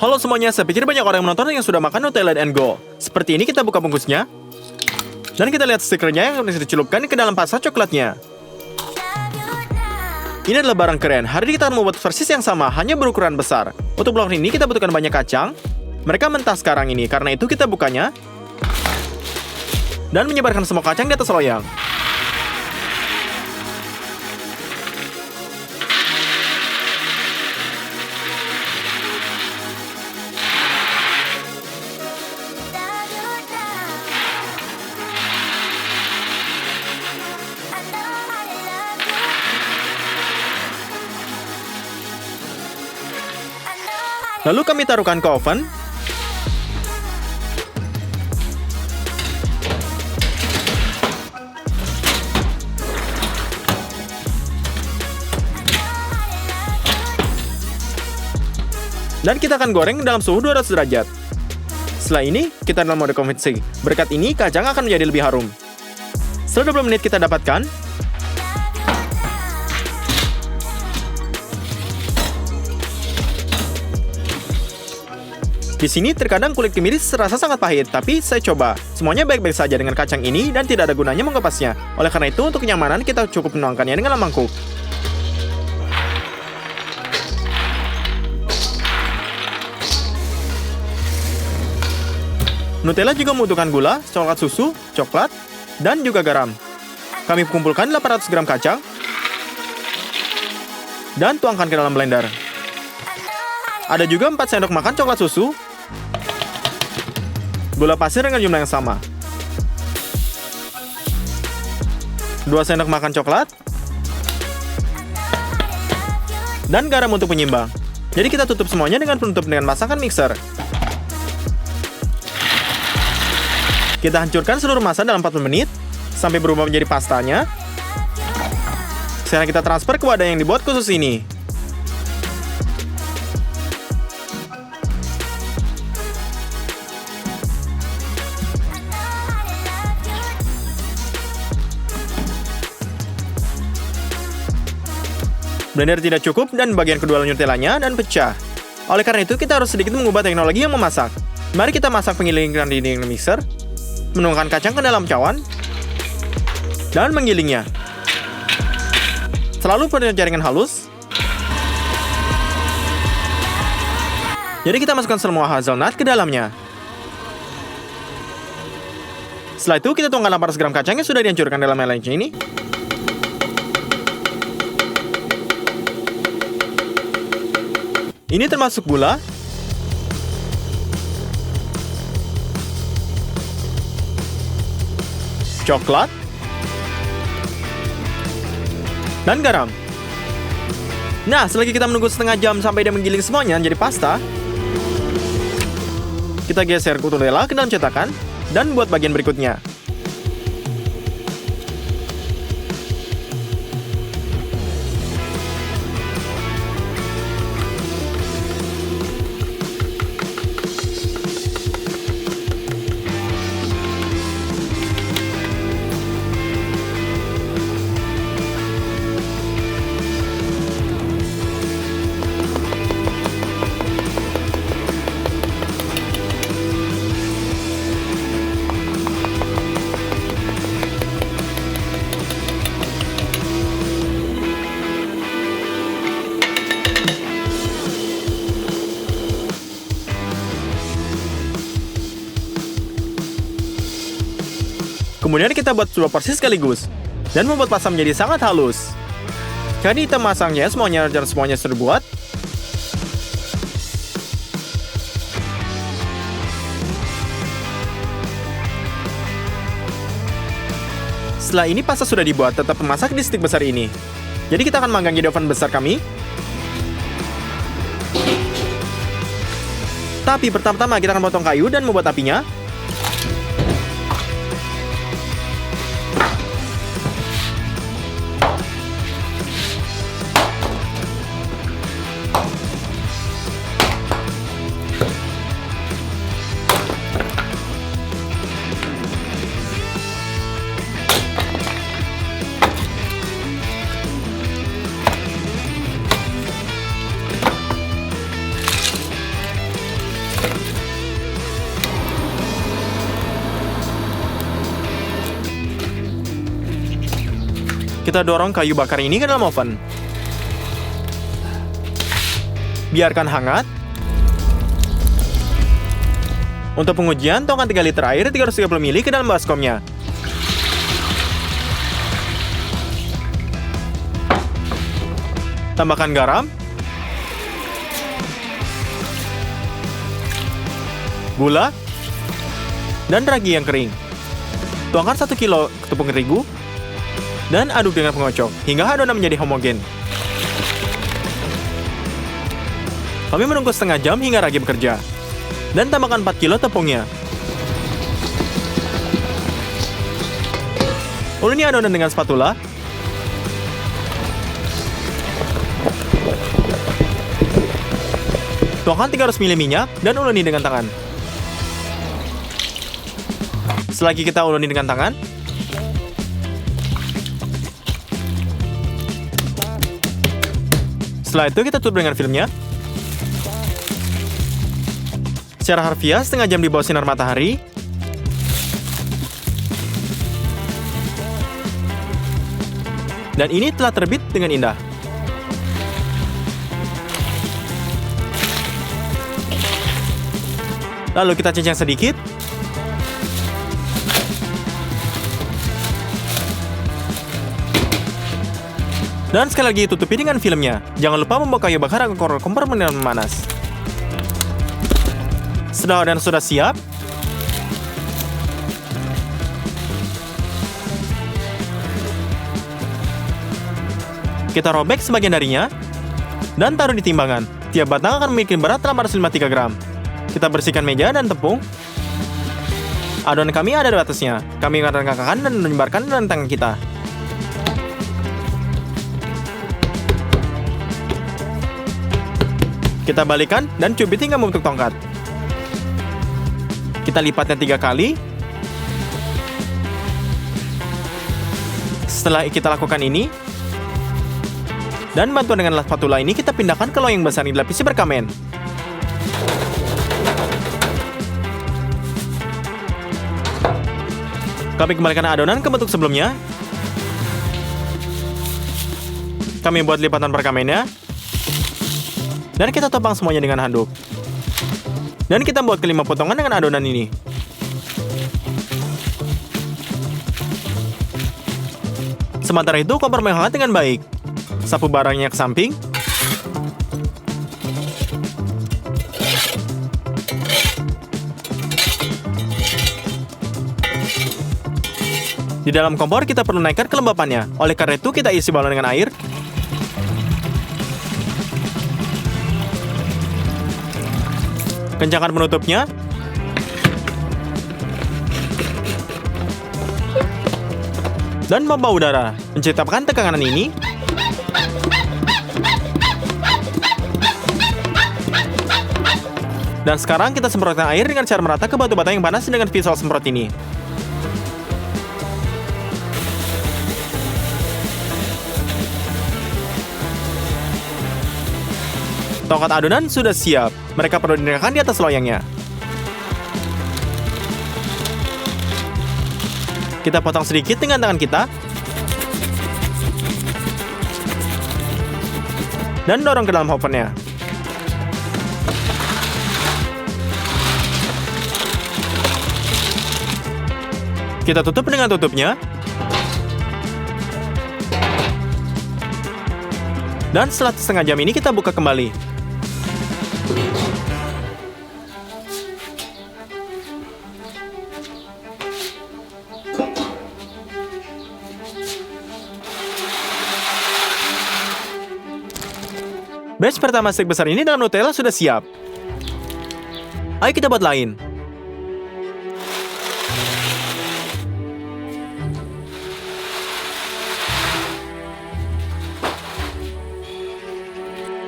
Halo semuanya, saya pikir banyak orang yang menonton yang sudah makan Nutella and Go. Seperti ini kita buka bungkusnya. Dan kita lihat stikernya yang bisa dicelupkan ke dalam pasta coklatnya. Ini adalah barang keren. Hari ini kita akan membuat versi yang sama, hanya berukuran besar. Untuk blok ini kita butuhkan banyak kacang. Mereka mentah sekarang ini, karena itu kita bukanya. Dan menyebarkan semua kacang di atas loyang. Lalu kami taruhkan ke oven. Dan kita akan goreng dalam suhu 200 derajat. Setelah ini, kita dalam mode konveksi. Berkat ini, kacang akan menjadi lebih harum. Setelah 20 menit kita dapatkan. Di sini terkadang kulit kemiris terasa sangat pahit, tapi saya coba. Semuanya baik-baik saja dengan kacang ini dan tidak ada gunanya mengepasnya. Oleh karena itu, untuk kenyamanan kita cukup menuangkannya dengan dalam mangkuk. Nutella juga membutuhkan gula, coklat susu, coklat, dan juga garam. Kami kumpulkan 800 gram kacang dan tuangkan ke dalam blender. Ada juga 4 sendok makan coklat susu, gula pasir dengan jumlah yang sama, 2 sendok makan coklat, dan garam untuk penyimbang. Jadi kita tutup semuanya dengan penutup dengan masakan mixer. Kita hancurkan seluruh massa dalam 40 menit sampai berubah menjadi pastanya. Sekarang kita transfer ke wadah yang dibuat khusus ini. Blender tidak cukup dan bagian kedua Nutellanya dan pecah. Oleh karena itu, kita harus sedikit mengubah teknologi yang memasak. Mari kita masak penggilingan di mixer, menuangkan kacang ke dalam cawan, dan menggilingnya. Selalu pada jaringan halus. Jadi kita masukkan semua hazelnut ke dalamnya. Setelah itu kita tuangkan 800 gram kacang yang sudah dihancurkan dalam melange ini. Ini termasuk gula, coklat, dan garam. Nah, selagi kita menunggu setengah jam sampai dia menggiling semuanya menjadi pasta, kita geser Nutella ke dalam cetakan dan buat bagian berikutnya. Kemudian kita buat 2 porsi sekaligus dan membuat pasta menjadi sangat halus. Jadi kita masangnya semuanya dan semuanya sudah dibuat. Setelah ini pasta sudah dibuat, tetap memasak di stick besar ini. Jadi kita akan manggang di oven besar kami. Tapi pertama-tama kita akan potong kayu dan membuat apinya. Kita dorong kayu bakar ini ke dalam oven. Biarkan hangat. Untuk pengujian, tuangkan 3 liter air 330 ml ke dalam baskomnya. Tambahkan garam, gula, dan ragi yang kering. Tuangkan 1 kilo tepung terigu dan aduk dengan pengocok hingga adonan menjadi homogen. Kami menunggu setengah jam hingga ragi bekerja. Dan tambahkan 4 kilo tepungnya. Uleni adonan dengan spatula. Tuangkan 300 ml minyak dan uleni dengan tangan. Selagi kita uleni dengan tangan, setelah itu kita tutup dengan filmnya. Secara harfiah, setengah jam di bawah sinar matahari. Dan ini telah terbit dengan indah. Lalu kita cincang sedikit. Dan sekali lagi tutupi dengan filmnya. Jangan lupa membawa kayu bakar agar kompor benar memanas. Setelah adonan sudah siap, kita robek sebagian darinya dan taruh di timbangan. Tiap batang akan memiliki berat 853 gram. Kita bersihkan meja dan tepung. Adonan kami ada di atasnya. Kami akan rengkakkan dan menyebarkan dengan tangan kita. Kita balikan dan cubit hingga membentuk tongkat. Kita lipatnya 3 kali. Setelah kita lakukan ini, dan bantuan dengan spatula ini kita pindahkan ke loyang besar yang dilapisi berkamen. Kami kembalikan adonan ke bentuk sebelumnya. Kami buat lipatan perkamennya. Dan kita topang semuanya dengan handuk. Dan kita buat kelima potongan dengan adonan ini. Sementara itu, kompor menghangat dengan baik. Sapu barangnya ke samping. Di dalam kompor kita perlu naikkan kelembapannya. Oleh karena itu, kita isi balon dengan air. Kencangkan penutupnya. Dan pompa udara. Menciptakan tekanan ini. Dan sekarang kita semprotkan air dengan cara merata ke batu bata yang panas dengan visual semprot ini. Tongkat adonan sudah siap. Mereka perlu dinaikkan di atas loyangnya. Kita potong sedikit dengan tangan kita. Dan dorong ke dalam ovennya. Kita tutup dengan tutupnya. Dan setelah setengah jam ini kita buka kembali. Batch pertama steak besar ini dalam Nutella sudah siap. Ayo kita buat lain.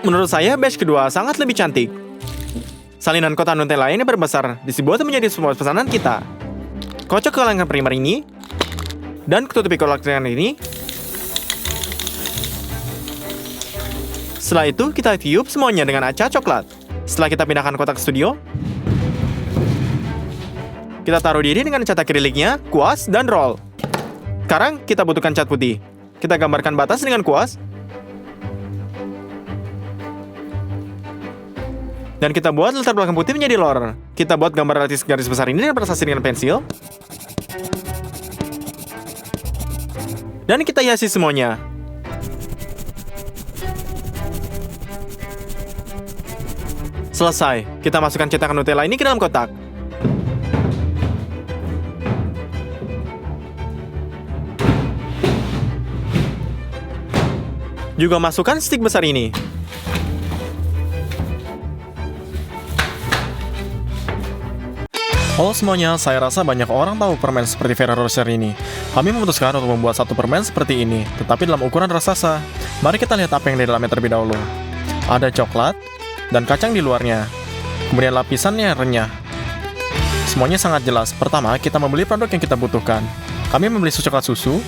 Menurut saya, batch kedua sangat lebih cantik. Salinan kotak Nutella ini berbesar, dibuat menjadi semua pesanan kita. Kocok ke langkah primer ini, dan tutupi kotak ini. Setelah itu, kita tiup semuanya dengan aca coklat. Setelah kita pindahkan kotak ke studio, kita taruh diri dengan cat akriliknya, kuas, dan roll. Sekarang, kita butuhkan cat putih. Kita gambarkan batas dengan kuas. Dan kita buat latar belakang putih menjadi lore. Kita buat gambar garis besar ini dan prestasi dengan pensil. Dan kita hiasi semuanya. Selesai. Kita masukkan cetakan Nutella ini ke dalam kotak. Juga masukkan stik besar ini. Halo semuanya, saya rasa banyak orang tahu permen seperti Ferrero Rocher ini. Kami memutuskan untuk membuat satu permen seperti ini, tetapi dalam ukuran raksasa. Mari kita lihat apa yang di dalamnya terlebih dahulu. Ada coklat dan kacang di luarnya. Kemudian lapisannya renyah. Semuanya sangat jelas. Pertama, kita membeli produk yang kita butuhkan. Kami membeli coklat susu.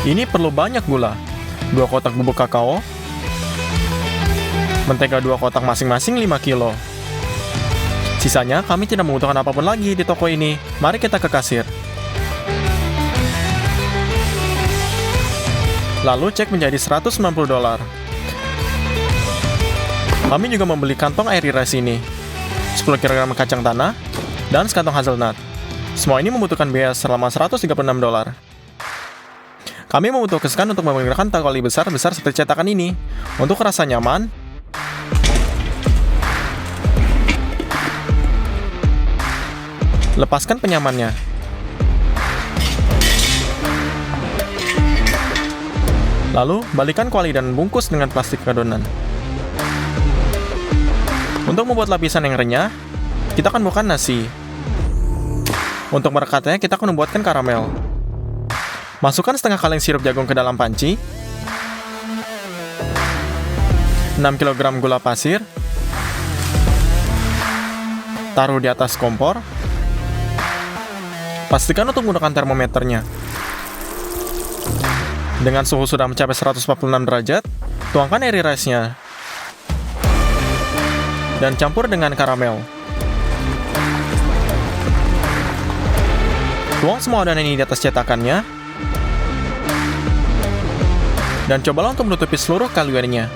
Ini perlu banyak gula. 2 kotak bubuk kakao. Mentega 2 kotak masing-masing 5 kilo. Sisanya kami tidak membutuhkan apapun lagi di toko ini. Mari kita ke kasir. Lalu cek menjadi $190. Kami juga membeli kantong airy rice ini, 10 kg kacang tanah, dan sekantong hazelnut. Semua ini membutuhkan biaya selama $136. Kami memutuskan untuk menggunakan tali besar-besar seperti cetakan ini. Untuk rasa nyaman, lepaskan penyamannya. Lalu, balikan kuali dan bungkus dengan plastik adonan. Untuk membuat lapisan yang renyah, kita akan buatkan nasi. Untuk merekatnya, kita akan membuatkan karamel. Masukkan setengah kaleng sirup jagung ke dalam panci. 6 kg gula pasir. Taruh di atas kompor. Pastikan untuk menggunakan termometernya. Dengan suhu sudah mencapai 146 derajat, tuangkan airy rice-nya. Dan campur dengan karamel. Tuang semua adonan ini di atas cetakannya. Dan cobalah untuk menutupi seluruh kalorinya.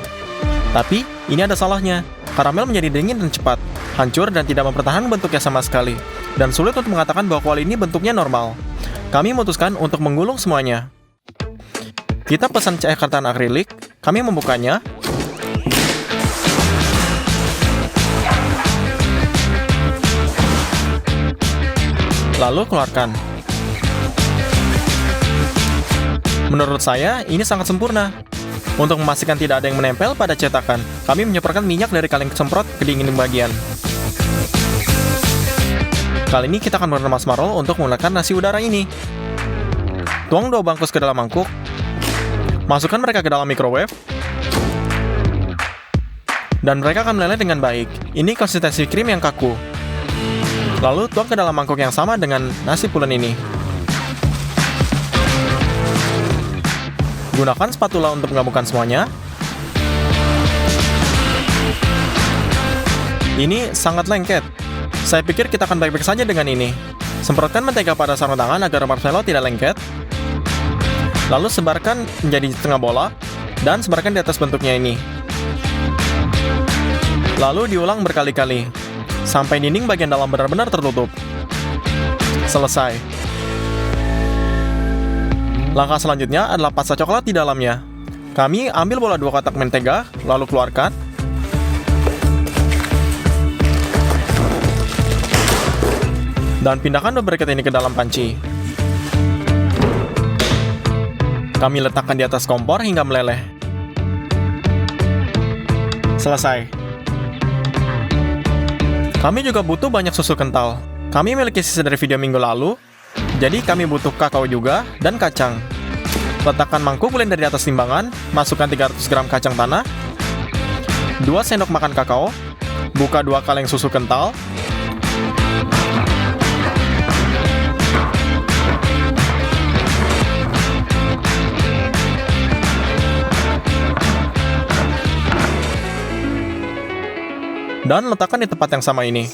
Tapi, ini ada salahnya. Karamel menjadi dingin dan cepat, hancur dan tidak mempertahankan bentuknya sama sekali. Dan sulit untuk mengatakan bahwa kuali ini bentuknya normal. Kami memutuskan untuk menggulung semuanya. Kita pesan cair kertas akrilik. Kami membukanya. Lalu keluarkan. Menurut saya, ini sangat sempurna. Untuk memastikan tidak ada yang menempel pada cetakan, kami menyemprotkan minyak dari kaleng semprot ke dinding bagian. Kali ini kita akan menggunakan marshmallow untuk menggunakan nasi udara ini. Tuang 2 bungkus ke dalam mangkuk. Masukkan mereka ke dalam microwave. Dan mereka akan meleleh dengan baik. Ini konsistensi krim yang kaku. Lalu tuang ke dalam mangkuk yang sama dengan nasi pulen ini. Gunakan spatula untuk menggabungkan semuanya. Ini sangat lengket. Saya pikir kita akan baik-baik saja dengan ini. Semprotkan mentega pada sarung tangan agar marshmallow tidak lengket. Lalu sebarkan menjadi setengah bola, dan sebarkan di atas bentuknya ini. Lalu diulang berkali-kali, sampai dinding bagian dalam benar-benar tertutup. Selesai. Langkah selanjutnya adalah pasta coklat di dalamnya. Kami ambil bola 2 kotak mentega, lalu keluarkan. Dan pindahkan lubrikat ini ke dalam panci. Kami letakkan di atas kompor hingga meleleh. Selesai. Kami juga butuh banyak susu kental. Kami memiliki sisa dari video minggu lalu, jadi kami butuh kakao juga dan kacang. Letakkan mangkuk blender di atas timbangan, masukkan 300 gram kacang tanah, 2 sendok makan kakao, buka 2 kaleng susu kental, dan letakkan di tempat yang sama ini.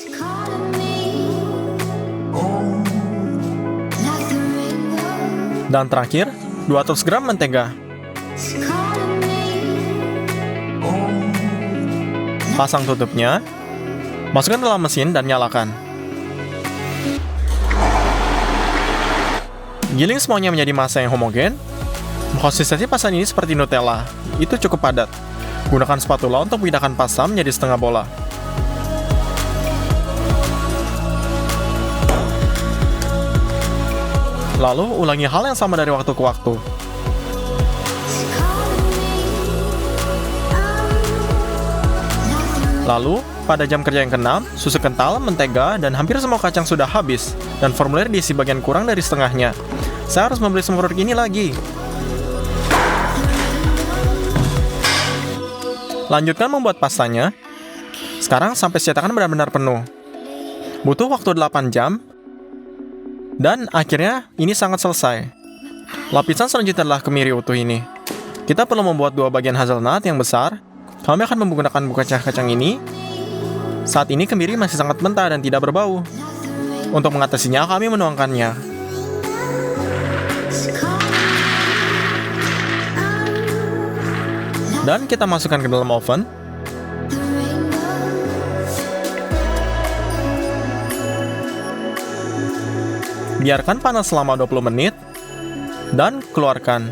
Dan terakhir, 200 gram mentega. Pasang tutupnya, masukkan dalam mesin dan nyalakan. Giling semuanya menjadi massa yang homogen. Konsistensi pasta ini seperti Nutella, itu cukup padat. Gunakan spatula untuk memindahkan pasta menjadi setengah bola. Lalu, ulangi hal yang sama dari waktu ke waktu. Lalu, pada jam kerja yang ke-6, susu kental, mentega, dan hampir semua kacang sudah habis, dan formulir diisi bagian kurang dari setengahnya. Saya harus membeli semua produk ini lagi. Lanjutkan membuat pastanya. Sekarang sampai cetakan benar-benar penuh. Butuh waktu 8 jam. Dan akhirnya ini sangat selesai. Lapisan selanjutnya adalah kemiri utuh ini. Kita perlu membuat 2 bagian hazelnut yang besar. Kami akan menggunakan buku kacang ini. Saat ini kemiri masih sangat mentah dan tidak berbau. Untuk mengatasinya, kami menuangkannya. Dan kita masukkan ke dalam oven. Biarkan panas selama 20 menit. Dan keluarkan.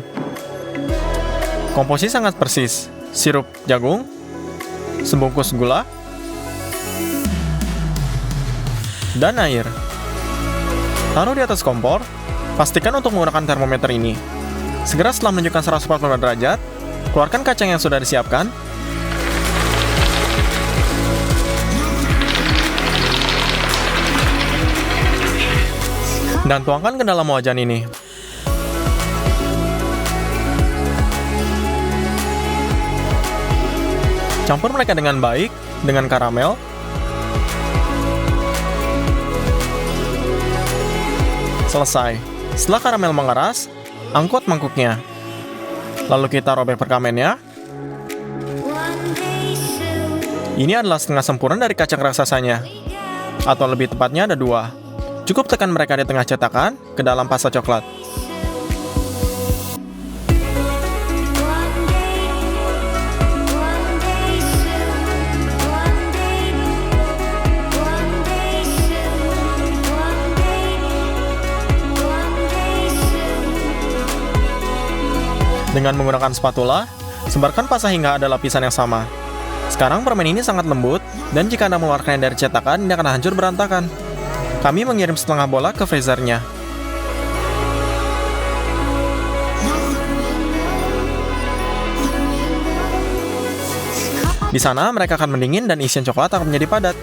Komposisi sangat persis. Sirup jagung, sebungkus gula, dan air. Taruh di atas kompor. Pastikan untuk menggunakan termometer ini. Segera setelah menunjukkan 145 derajat, keluarkan kacang yang sudah disiapkan. Dan tuangkan ke dalam wajan ini. Campur mereka dengan baik, dengan karamel. Selesai. Setelah karamel mengeras, angkut mangkuknya. Lalu kita robek perkamennya. Ini adalah setengah sempurna dari kacang raksasanya. Atau lebih tepatnya ada 2. Cukup tekan mereka di tengah cetakan ke dalam pasta coklat. Dengan menggunakan spatula, sebarkan pasta hingga ada lapisan yang sama. Sekarang permen ini sangat lembut, dan jika Anda mengeluarkannya dari cetakan, ini akan hancur berantakan. Kami mengirim setengah bola ke freezernya. Di sana, mereka akan mendingin dan isian coklat akan menjadi padat.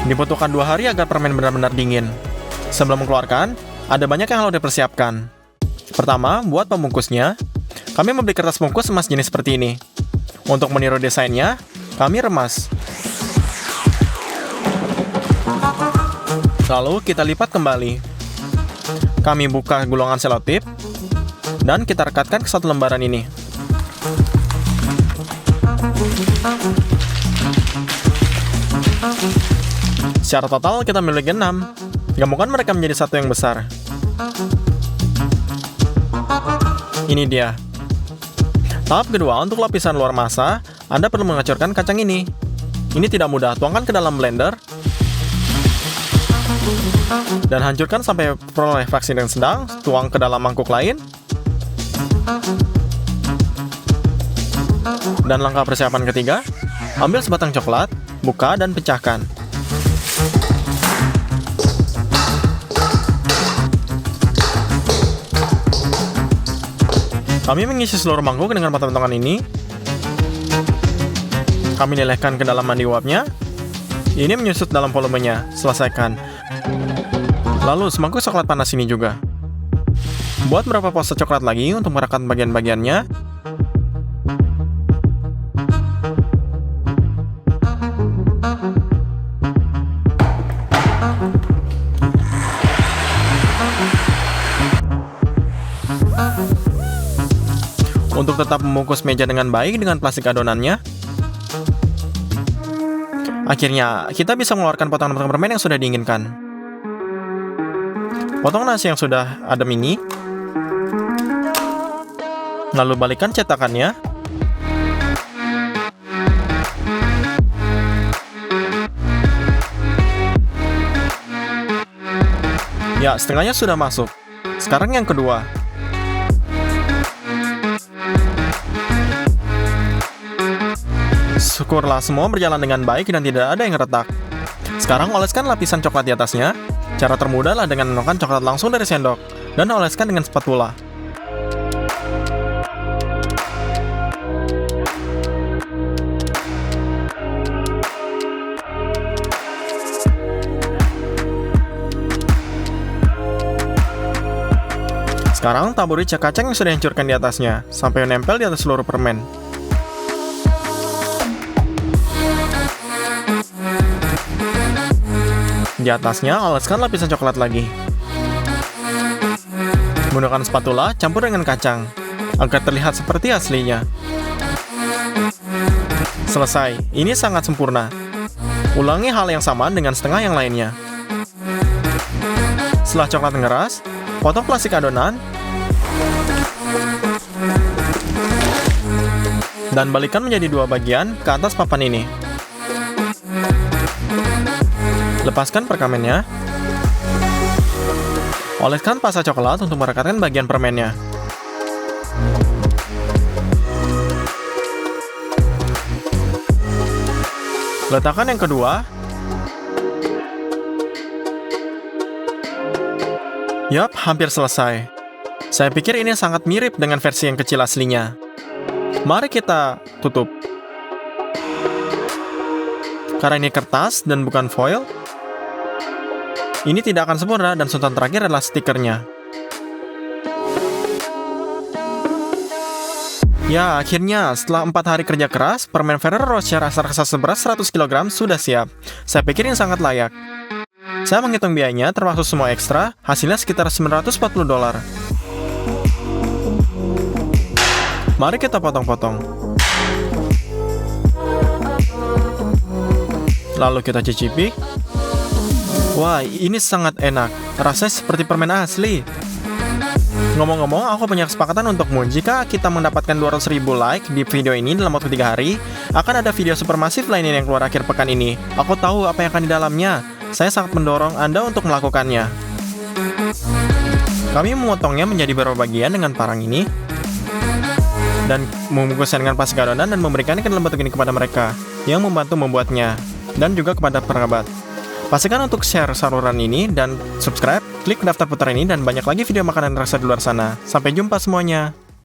Dibutuhkan 2 hari agar permen benar-benar dingin. Sebelum mengeluarkan, ada banyak yang harus dipersiapkan. Pertama, buat pembungkusnya. Kami membeli kertas bungkus emas jenis seperti ini. Untuk meniru desainnya, kami remas. Lalu kita lipat kembali. Kami buka gulungan selotip dan kita rekatkan ke 1 lembaran ini. Secara total kita memiliki 6. Gabungkan mereka menjadi satu yang besar. Ini dia. Tahap kedua, untuk lapisan luar massa, Anda perlu menghancurkan kacang ini. Ini tidak mudah, tuangkan ke dalam blender. Dan hancurkan sampai peroleh fraksi yang sedang, tuang ke dalam mangkuk lain. Dan langkah persiapan ketiga, ambil sebatang coklat, buka dan pecahkan. Kami mengisi seluruh mangkuk dengan potong-potongan ini. Kami lelehkan ke dalam mandi uapnya. Ini menyusut dalam volumenya. Selesaikan. Lalu semangkuk coklat panas ini juga. Buat beberapa pasta coklat lagi untuk merekat bagian-bagiannya. Untuk tetap membungkus meja dengan baik dengan plastik adonannya. Akhirnya, kita bisa mengeluarkan potongan-potongan permen yang sudah diinginkan. Potong nasi yang sudah adem ini, lalu balikan cetakannya. Ya, setengahnya sudah masuk. Sekarang yang kedua. Syukurlah semua berjalan dengan baik dan tidak ada yang retak. Sekarang oleskan lapisan coklat di atasnya. Cara termudah adalah dengan menuangkan coklat langsung dari sendok dan oleskan dengan spatula. Sekarang taburi kacang yang sudah dihancurkan di atasnya, sampai menempel di atas seluruh permen. Di atasnya, oleskan lapisan coklat lagi. Menggunakan spatula, campur dengan kacang, agar terlihat seperti aslinya. Selesai, ini sangat sempurna. Ulangi hal yang sama dengan setengah yang lainnya. Setelah coklat mengeras, potong plastik adonan, dan balikkan menjadi dua bagian ke atas papan ini. Lepaskan perkamennya. Oleskan pasta coklat untuk merekatkan bagian permennya. Letakkan yang kedua. Yap, hampir selesai. Saya pikir ini sangat mirip dengan versi yang kecil aslinya. Mari kita tutup. Karena ini kertas dan bukan foil, ini tidak akan sempurna dan sultan terakhir adalah stikernya. Ya, akhirnya setelah 4 hari kerja keras, permen Ferrero Rocher asal raksasa seberat 100 kg sudah siap. Saya pikir ini sangat layak. Saya menghitung biayanya termasuk semua ekstra, hasilnya sekitar $940. Mari kita potong-potong. Lalu kita cicipi. Wah, ini sangat enak. Rasanya seperti permen asli. Ngomong-ngomong, aku punya kesepakatan untukmu. Jika kita mendapatkan 200.000 like di video ini dalam waktu 3 hari, akan ada video supermasif lainnya yang keluar akhir pekan ini. Aku tahu apa yang akan di dalamnya. Saya sangat mendorong Anda untuk melakukannya. Kami memotongnya menjadi beberapa bagian dengan parang ini, dan membungkusnya dengan plastik adonan dan memberikannya ke dalam bentuk ini kepada mereka yang membantu membuatnya, dan juga kepada kerabat. Pastikan untuk share saluran ini dan subscribe, klik daftar putar ini, dan banyak lagi video makanan rasa di luar sana. Sampai jumpa semuanya.